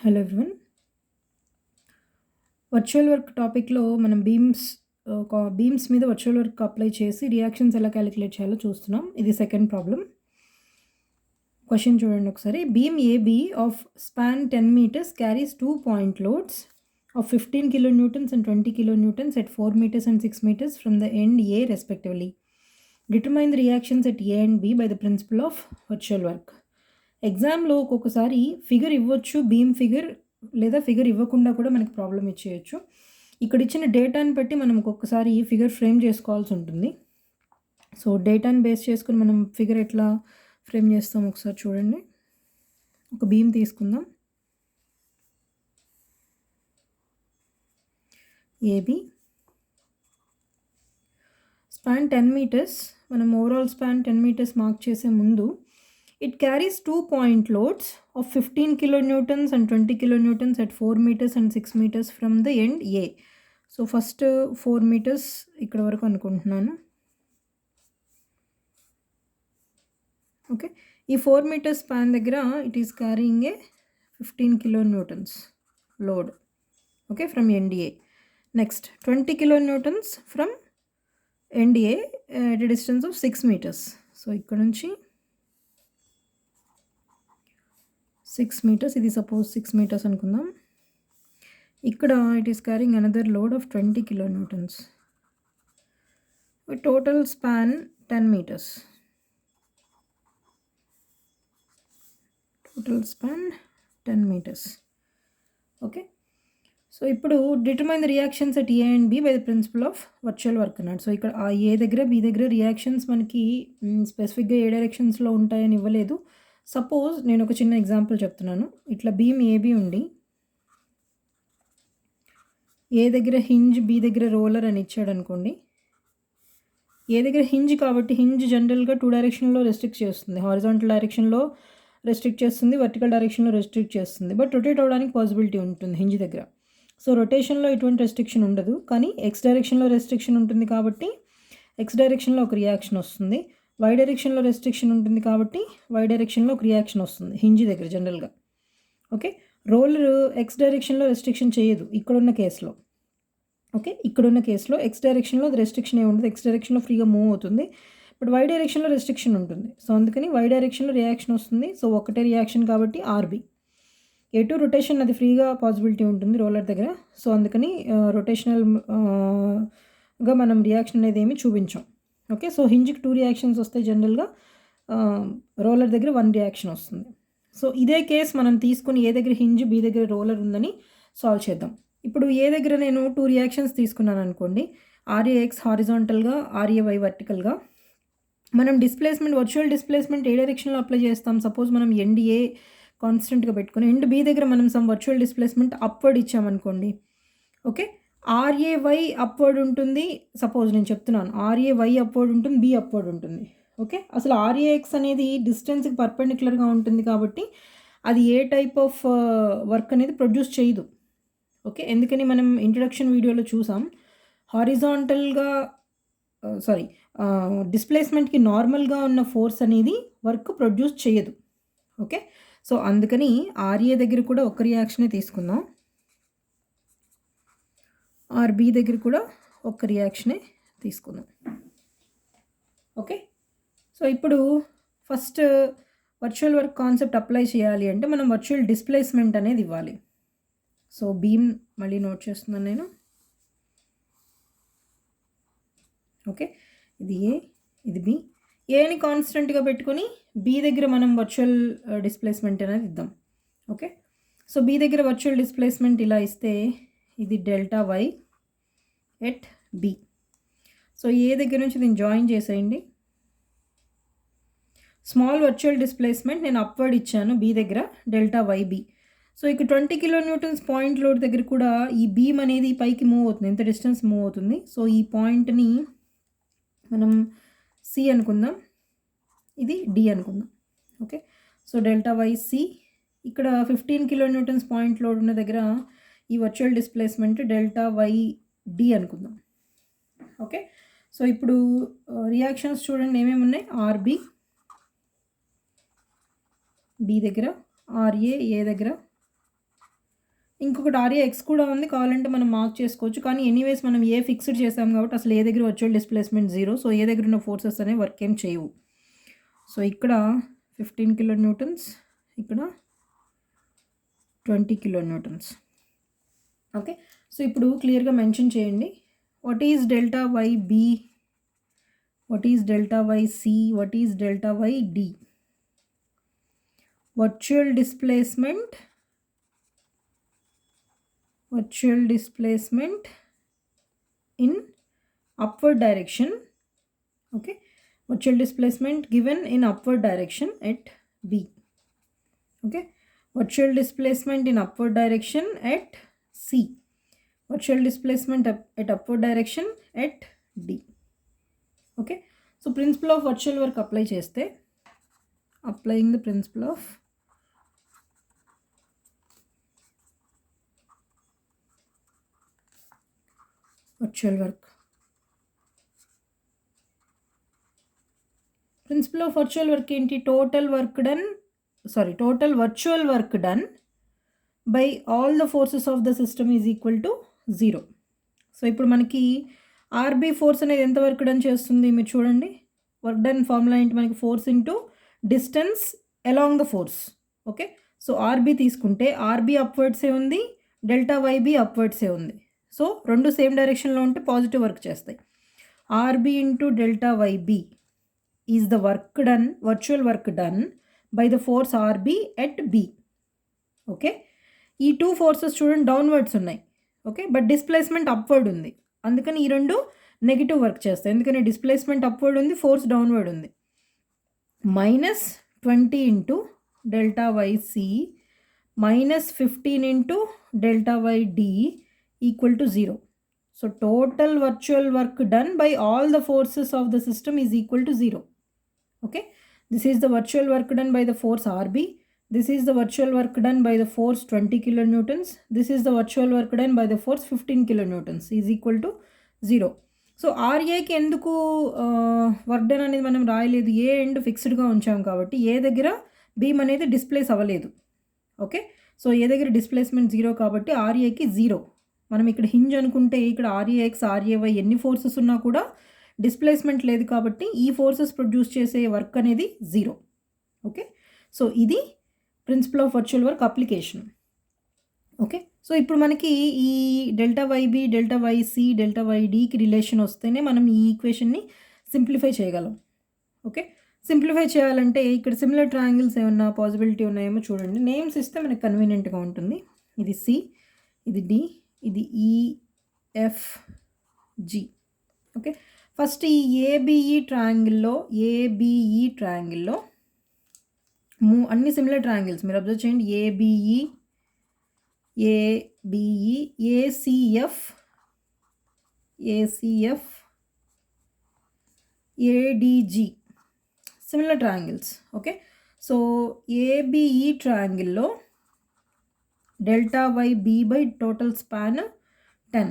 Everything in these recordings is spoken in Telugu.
Hello everyone. వర్చువల్ వర్క్ టాపిక్‌లో మనం బీమ్స్ మీద వర్చువల్ వర్క్ అప్లై చేసి రియాక్షన్స్ ఎలా కాలిక్యులేట్ చేయాలో చూస్తున్నాం. ఇది సెకండ్ ప్రాబ్లమ్. క్వెషన్ చూడండి ఒకసారి. Beam AB of span 10 metres carries 2 point loads of 15 kilonewtons and 20 kilonewtons at 4 meters and 6 meters from the end A respectively. Determine the reactions at A and B by the principle of virtual work. ఎగ్జామ్లో ఒక్కొక్కసారి ఫిగర్ ఇవ్వచ్చు, బీమ్ ఫిగర్, లేదా ఫిగర్ ఇవ్వకుండా కూడా మనకి ప్రాబ్లం ఇచ్చేయచ్చు. ఇక్కడ ఇచ్చిన డేటాని బట్టి మనం ఒక్కొక్కసారి ఫిగర్ ఫ్రేమ్ చేసుకోవాల్సి ఉంటుంది. సో డేటాని బేస్ చేసుకుని మనం ఫిగర్ ఎట్లా ఫ్రేమ్ చేస్తాం ఒకసారి చూడండి. ఒక బీమ్ తీసుకుందాం. AB span 10 metres. మనం ఓవరాల్ స్పాన్ 10 మీటర్స్ మార్క్ చేసే ముందు it carries 2 point loads of 15 kilonewtons and 20 kilonewtons at 4 meters and 6 meters from the end A. So first 4 meters ఇక్కడ వరకు అనుకుంటున్నాను. ఓకే, ఈ 4 meters స్పాన్ దగ్గర it is carrying A 15 kilonewtons load. Okay, from NDA. Next 20 kilonewtons from NDA at a distance of 6 meters. So ఇక్కడ నుంచి 6 meters, ఇది సపోజ్ 6 meters అనుకుందాం. ఇక్కడ it is carrying another load of 20 kilonewtons. Total span 10 meters. Total span 10 meters. Okay, so ఇప్పుడు determine the reactions at A and B by the principle of virtual work అన్నాడు. సో ఇక్కడ ఆ ఏ దగ్గర బి దగ్గర రియాక్షన్స్ మనకి స్పెసిఫిక్గా ఏ డైరెక్షన్స్లో ఉంటాయని ఇవ్వలేదు. సపోజ్ నేను ఒక చిన్న ఎగ్జాంపుల్ చెప్తున్నాను. ఇట్లా బీమ్ ఏబీ ఉండి ఏ దగ్గర హింజ్, బి దగ్గర రోలర్ అని ఇచ్చాడు అనుకోండి. ఏ దగ్గర హింజ్ కాబట్టి హింజ్ జనరల్గా 2 డైరెక్షన్లో రెస్ట్రిక్ట్ చేస్తుంది. హారిజాంటల్ డైరెక్షన్లో రెస్ట్రిక్ట్ చేస్తుంది, వర్టికల్ డైరెక్షన్లో రెస్ట్రిక్ట్ చేస్తుంది. బట్ రొటేట్ అవ్వడానికి పాసిబిలిటీ ఉంటుంది హింజ్ దగ్గర. సో రొటేషన్లో ఎటువంటి రెస్ట్రిక్షన్ ఉండదు, కానీ ఎక్స్ డైరెక్షన్లో రెస్ట్రిక్షన్ ఉంటుంది కాబట్టి ఎక్స్ డైరెక్షన్లో ఒక రియాక్షన్ వస్తుంది. వై డైరెక్షన్లో రెస్ట్రిక్షన్ ఉంటుంది కాబట్టి వై డైరెక్షన్లో ఒక రియాక్షన్ వస్తుంది హింజ్ దగ్గర జనరల్గా. ఓకే, రోలర్ ఎక్స్ డైరెక్షన్లో రెస్ట్రిక్షన్ చేయదు ఇక్కడున్న కేసులో. ఓకే, ఇక్కడున్న కేసులో ఎక్స్ డైరెక్షన్లో రెస్ట్రిక్షన్ ఏ ఉండదు, ఎక్స్ డైరెక్షన్లో ఫ్రీగా మూవ్ అవుతుంది. బట్ వై డైరెక్షన్లో రెస్ట్రిక్షన్ ఉంటుంది. సో అందుకని వై డైరెక్షన్లో రియాక్షన్ వస్తుంది. సో ఒకటే రియాక్షన్ కాబట్టి ఆర్బి. ఎటు రొటేషన్ అది ఫ్రీగా పాసిబిలిటీ ఉంటుంది రోలర్ దగ్గర. సో అందుకని రొటేషనల్గా మనం రియాక్షన్ అనేది ఏమి చూపించాం. ఓకే, సో హింజ్కి 2 రియాక్షన్స్ వస్తాయి జనరల్గా, రోలర్ దగ్గర 1 రియాక్షన్ వస్తుంది. సో ఇదే కేస్ మనం తీసుకుని ఏ దగ్గర హింజ్, బి దగ్గర రోలర్ ఉందని సాల్వ్ చేద్దాం. ఇప్పుడు ఏ దగ్గర నేను 2 రియాక్షన్స్ తీసుకున్నాను అనుకోండి. ఆర్ఏఎక్స్ హారిజాంటల్గా, ఆర్ఏవై వర్టికల్గా. మనం డిస్ప్లేస్మెంట్, వర్చువల్ డిస్ప్లేస్మెంట్ ఏ డైరెక్షన్లో అప్లై చేస్తాం. సపోజ్ మనం ఎన్డిఏ కాన్స్టెంట్గా పెట్టుకుని ఎండ్ బి దగ్గర మనం సమ్ వర్చువల్ డిస్ప్లేస్మెంట్ అప్వర్డ్ ఇచ్చామనుకోండి. ఓకే, ఆర్ఏవై అప్వర్డ్ ఉంటుంది. సపోజ్ నేను చెప్తున్నాను ఆర్ఏవై అప్వర్డ్ ఉంటుంది, బి అప్వర్డ్ ఉంటుంది. ఓకే, అసలు ఆర్ఏఎక్స్ అనేది డిస్టెన్స్కి పర్పెండిక్యులర్గా ఉంటుంది కాబట్టి అది ఏ టైప్ ఆఫ్ వర్క్ అనేది ప్రొడ్యూస్ చేయదు. ఓకే, ఎందుకని మనం ఇంట్రడక్షన్ వీడియోలో చూసాం, హారిజాంటల్గా డిస్ప్లేస్మెంట్కి నార్మల్గా ఉన్న ఫోర్స్ అనేది వర్క్ ప్రొడ్యూస్ చేయదు. ఓకే, సో అందుకని ఆర్ఏ దగ్గర కూడా ఒక రియాక్షనే తీసుకుందాం, ఆర్బి దగ్గర కూడా ఒక రియాక్షనే తీసుకుందాం. ఓకే, సో ఇప్పుడు first virtual work concept apply చేయాలి అంటే మనం వర్చువల్ డిస్ప్లేస్మెంట్ అనేది ఇవ్వాలి. సో బీమ్ మళ్ళీ నోట్ చేస్తున్నాను నేను. ఓకే, ఇది ఏ, ఇది బి. ఏని కాన్స్టెంట్గా పెట్టుకొని బి దగ్గర మనం వర్చువల్ డిస్ప్లేస్మెంట్ అనేది ఇద్దాం. ఓకే, సో బి దగ్గర వర్చువల్ డిస్ప్లేస్మెంట్ ఇలా ఇస్తే ఇది delta Y at B. So A దగ్గర నుంచి దీన్ని జాయిన్ చేసేయండి. స్మాల్ వర్చువల్ డిస్ప్లేస్మెంట్ నేను అప్వర్డ్ ఇచ్చాను బి దగ్గర, డెల్టా వై బి. సో ఇక్కడ 20 kilonewtons పాయింట్ లోడ్ దగ్గర కూడా ఈ బీమ్ అనేది పైకి మూవ్ అవుతుంది, ఎంత డిస్టెన్స్ మూవ్ అవుతుంది. సో ఈ పాయింట్ని మనం సి అనుకుందాం, ఇది డి అనుకుందాం. Okay, so delta Y C. ఇక్కడ 15 kilonewtons పాయింట్ లోడ్ ఉన్న దగ్గర ఈ virtual displacement delta Y D అనుకుందాం. ఓకే, సో ఇప్పుడు రియాక్షన్స్ చూడండి ఏమేమి ఉన్నాయి. ఆర్బి బి దగ్గర, ఆర్ఏ ఏ దగ్గర, ఇంకొకటి ఆర్ఏఎక్స్ కూడా ఉంది. కావాలంటే మనం మార్క్ చేసుకోవచ్చు. కానీ ఎనీవేస్ మనం ఏ ఫిక్స్డ్ చేసాం కాబట్టి అసలు ఏ దగ్గర వర్చువల్ డిస్ప్లేస్మెంట్ 0. సో ఏ దగ్గర ఉన్న ఫోర్సెస్ అనేవి వర్క్ ఏం చేయవు. సో ఇక్కడ 15 కిలో న్యూటన్స్, ఇక్కడ 20 కిలో న్యూటన్స్. ఓకే. సో ఇప్పుడు క్లియర్గా మెన్షన్ చేయండి. What is delta Y B, what is delta Y C, what is delta Y D. virtual displacement in upward direction. Okay, virtual displacement given in upward direction at B. Okay, virtual displacement in upward direction at C, virtual displacement at upward direction at D. Okay, so principle of virtual work apply cheste, applying the principle of virtual work. Principle of virtual work ఏంటి? total virtual work done by all the forces of the system is equal to 0. So ఇప్పుడు మనకి ఆర్బీ ఫోర్స్ అనేది ఎంత వర్క్ డన్ చేస్తుంది మీరు చూడండి. వర్క్ డన్ ఫార్ములా ఏంటి మనకి? Force into distance along the force. Okay, so RB తీసుకుంటే ఆర్బీ అప్వర్డ్సే ఉంది, డెల్టా వైబీ అప్వర్డ్సే ఉంది. సో రెండు సేమ్ డైరెక్షన్లో ఉంటే పాజిటివ్ వర్క్ చేస్తాయి. RB into delta Y B is the work done, virtual work done by the force RB at B. Okay, ఈ టూ ఫోర్సెస్ చూడండి డౌన్వర్డ్స్ ఉన్నాయి. ఓకే, బట్ డిస్ప్లేస్మెంట్ అప్వర్డ్ ఉంది. అందుకని ఈ రెండు నెగిటివ్ వర్క్ చేస్తాయి. ఎందుకని డిస్ప్లేస్మెంట్ అప్వర్డ్ ఉంది, ఫోర్స్ డౌన్వర్డ్ ఉంది. -20 into delta Y C -15 into delta Y D equal to 0. So total virtual work done by all the forces of the system is equal to 0. Okay, this is the virtual work done by the force RB. This is the virtual work done by the force 20 kilonewtons. This is the virtual work done by the force 15 kilonewtons is equal to 0. So ఆర్ఏకి ఎందుకు వర్క్ డన్ అనేది మనం రాయలేదు? ఏ ఎండ్ ఫిక్స్డ్గా ఉంచాం కాబట్టి ఏ దగ్గర బీమ్ అనేది డిస్ప్లేస్ అవ్వలేదు. ఓకే, సో ఏ దగ్గర డిస్ప్లేస్మెంట్ 0 కాబట్టి ఆర్ఏకి 0. మనం ఇక్కడ హింజ్ అనుకుంటే ఇక్కడ ఆర్ఏఎక్స్ ఆర్ఏవై ఎన్ని ఫోర్సెస్ ఉన్నా కూడా డిస్ప్లేస్మెంట్ లేదు కాబట్టి ఈ ఫోర్సెస్ ప్రొడ్యూస్ చేసే వర్క్ అనేది 0. ఓకే, సో ఇది principle of virtual work application. Okay, so ఇప్పుడు మనకి ఈ delta Y B, delta Y C, delta వైడికి రిలేషన్ వస్తేనే మనం ఈ ఈక్వేషన్ని సింప్లిఫై చేయగలం. ఓకే, సింప్లిఫై చేయాలంటే ఇక్కడ సిమిలర్ ట్రయాంగిల్స్ ఏమన్నా పాసిబిలిటీ ఉన్నాయేమో చూడండి. నేమ్స్ ఇస్తే మనకి కన్వీనియంట్గా ఉంటుంది. ఇది సి, ఇది డి, ఇది ఈఎఫ్జి. ఓకే, ఫస్ట్ ఈ ఏబిఈ ట్రయాంగిల్లో అన్ని సిమిలర్ ట్రయాంగిల్స్ మీరు అబ్జర్వ్ చేయండి. A B E, A C F, A D G similar triangles. Okay, so A B E ట్రయాంగిల్లో delta Y B by total span 10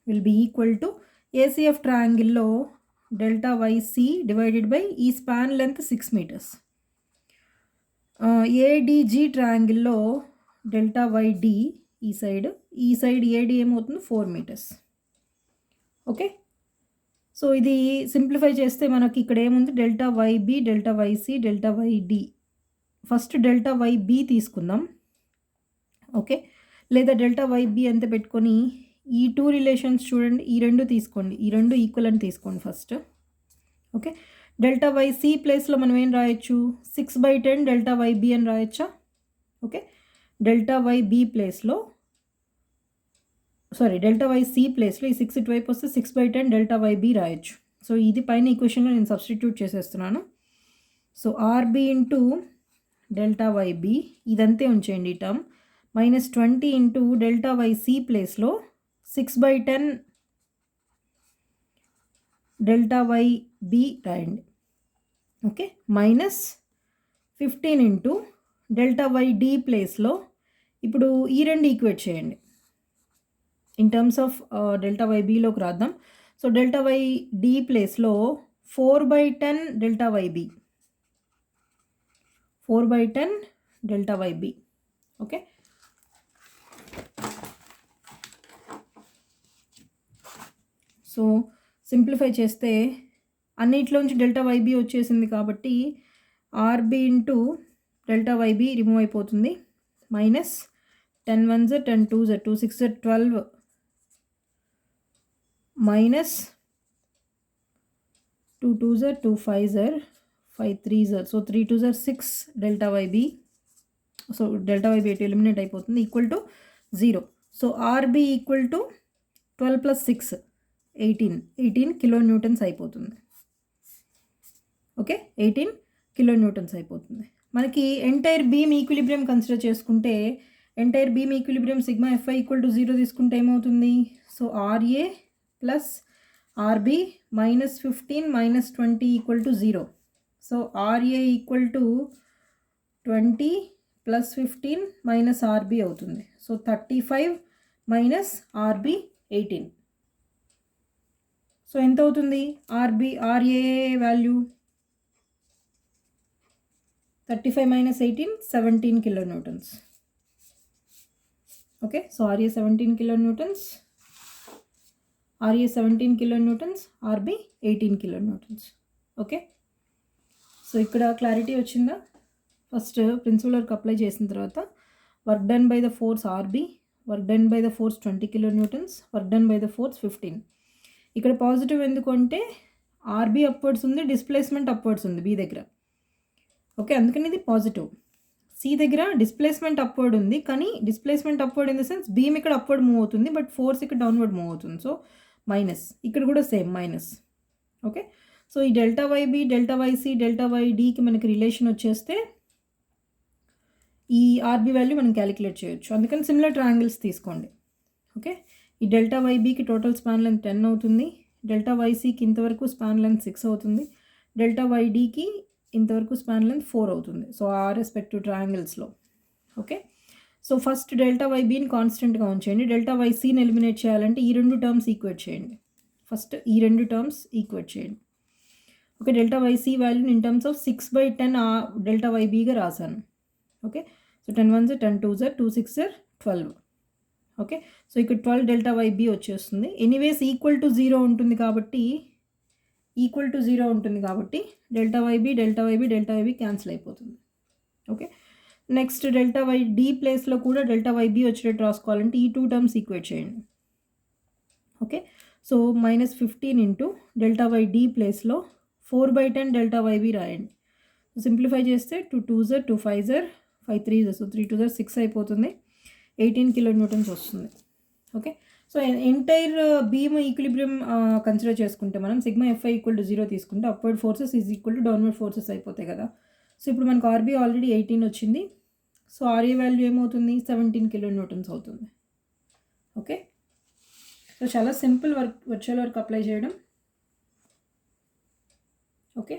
will be equal to A C F ట్రయాంగిల్లో delta Y C divided by ఈ స్పాన్ లెంత్ 6 meters. ఏడిజి ట్రయాంగిల్లో డెల్టా వై డి ఈ సైడ్ ఏడి ఏమవుతుంది 4 meters. ఓకే, సో ఇది సింప్లిఫై చేస్తే మనకి ఇక్కడ ఏముంది? Delta Y B, delta Y C, delta Y D. First delta Y B తీసుకుందాం. ఓకే, లేదా డెల్టా వైబి ఎంత పెట్టుకొని ఈ టూ రిలేషన్స్ చూడండి, ఈ రెండు తీసుకోండి, ఈ రెండు ఈక్వల్ అని తీసుకోండి ఫస్ట్. ఓకే, డెల్టా వైసి ప్లేస్లో మనం ఏం రాయొచ్చు? 6/10 డెల్టా వైబి అని రాయొచ్చా? ఓకే, డెల్టా వైబి ప్లేస్లో డెల్టా వైసి ప్లేస్లో ఈ 6 ఇటువైపు వస్తే 6/10 డెల్టా వైబి రాయొచ్చు. సో ఇది పైన ఈక్వేషన్లో నేను సబ్స్టిట్యూట్ చేసేస్తున్నాను. So R B into delta Y B ఇదంతే ఉంచేయండి ఈ టర్మ్. -20 ఇంటూ డెల్టా వైసి ప్లేస్లో 6/10 డెల్టా వైబి రాయండి. ఓకే, -15 ఇంటూ డెల్టా వైడి ప్లేస్లో ఇప్పుడు ఈ రెండు ఈక్వేట్ చేయండి. ఇన్ టర్మ్స్ ఆఫ్ డెల్టా వైబిలోకి రాద్దాం. సో డెల్టా వైడి ప్లేస్లో 4/10 delta Y B, 4/10 delta Y B. Okay, so simplify చేస్తే అన్నిట్లోంచి డెల్టా వైబీ వచ్చేసింది కాబట్టి R B into delta Y B remove అయిపోతుంది. Minus 10 1s 10 2s 2 6 12 minus 2 2s 2 5s 5 3s so 3 2s 6 delta Y B. So delta Y B ఎటు ఎలిమినేట్ అయిపోతుంది equal to 0. So RB equal to 12 + 6 18 kilonewtons అయిపోతుంది. ఓకే, 18 కిలో న్యూటన్స్ అయిపోతుంది. మనకి ఎంటైర్ బీమ్ ఈక్విలిబ్రియం కన్సిడర్ చేసుకుంటే entire beam equilibrium sigma FI equal to 0 తీసుకుంటే ఏమవుతుంది? So RA plus RB minus 15 minus 20 equal to 0. So RA equal to 20 plus 15 minus RB అవుతుంది. So 35 minus RB 18. సో ఎంత అవుతుంది RA value? 35 minus 18 17 kilonewtons. Okay, so RA 17 kilonewtons, RA 17 kilonewtons, RB 18 kilonewtons. Okay, so ikkada clarity vachinda. First principal work apply chesin tarvata work done by the force RB, work done by the force 20 kilonewtons, work done by the force 15. ikkada positive enduku ante RB upwards undi, displacement upwards undi B దగ్గర. ఓకే, అందుకని ఇది పాజిటివ్. సి దగ్గర డిస్ప్లేస్మెంట్ అప్వర్డ్ ఉంది, కానీ displacement upward in the sense beam ఇక్కడ అప్వర్డ్ మూవ్ అవుతుంది, బట్ ఫోర్స్ ఇక్కడ డౌన్వర్డ్ మూవ్ అవుతుంది. సో మైనస్, ఇక్కడ కూడా సేమ్ మైనస్. ఓకే, సో ఈ delta YB, delta YC, delta వైడీకి మనకి రిలేషన్ వచ్చేస్తే ఈ ఆర్బీ వాల్యూ మనం క్యాలిక్యులేట్ చేయొచ్చు. అందుకని సిమిలర్ ట్రయాంగిల్స్ తీసుకోండి. ఓకే, ఈ డెల్టా వైబీకి టోటల్ స్పాన్ లెంత్ 10 అవుతుంది, డెల్టా వైసీకి ఇంతవరకు స్పాన్ లెంత్ 6 అవుతుంది, డెల్టా వైడీకి ఇంతవరకు స్పాన్ లెంత్ 4 అవుతుంది. సో ఆ రెస్పెక్టివ్ ట్రయాంగిల్స్లో. ఓకే, సో ఫస్ట్ డెల్టా వైబీని కాన్స్టెంట్గా ఉంచేయండి. డెల్టా వైసీని ఎలిమినేట్ చేయాలంటే ఈ రెండు టర్మ్స్ ఈక్వేట్ చేయండి. ఫస్ట్ ఈ రెండు టర్మ్స్ ఈక్వేట్ చేయండి. ఓకే, డెల్టా వైసీ వాల్యూని ఇన్ టర్మ్స్ ఆఫ్ 6/10 డెల్టా వైబీగా రాశాను. Okay, so 10 1s 10 2s 2 6 12. Okay, so ఇక్కడ 12 డెల్టా వైబీ వచ్చేస్తుంది. ఎనీవేస్ ఈక్వల్ టు 0 ఉంటుంది కాబట్టి డెల్టా వైబీ క్యాన్సిల్ అయిపోతుంది. Okay, next delta Y D ప్లేస్లో కూడా డెల్టా వైబీ వచ్చేటట్టు రాసుకోవాలంటే ఈ టూ టర్మ్స్ ఈక్వేట్ చేయండి. Okay, so -15 into delta Y D ప్లేస్లో 4/10 డెల్టా వైబీ రాయండి. సింప్లిఫై చేస్తే 2 2s 2 5s 5 3s so 3 2s 6 అయిపోతుంది. 18 కిలో న్యూటన్స్ వస్తుంది. Okay, so entire beam equilibrium consider చేసుకుంటే మనం సిగ్మా ఎఫ్ఐ ఈక్వల్ టు 0 తీసుకుంటే upward forces is equal to downward forces అయిపోతాయి కదా. సో ఇప్పుడు మనకు ఆర్బీ ఆల్రెడీ 18 వచ్చింది. సో ఆర్ఏ వాల్యూ ఏమవుతుంది? 17 కిలో న్యూటన్స్ అవుతుంది. ఓకే, సో చాలా సింపుల్ వర్చువల్ వర్క్ అప్లై చేయడం. ఓకే.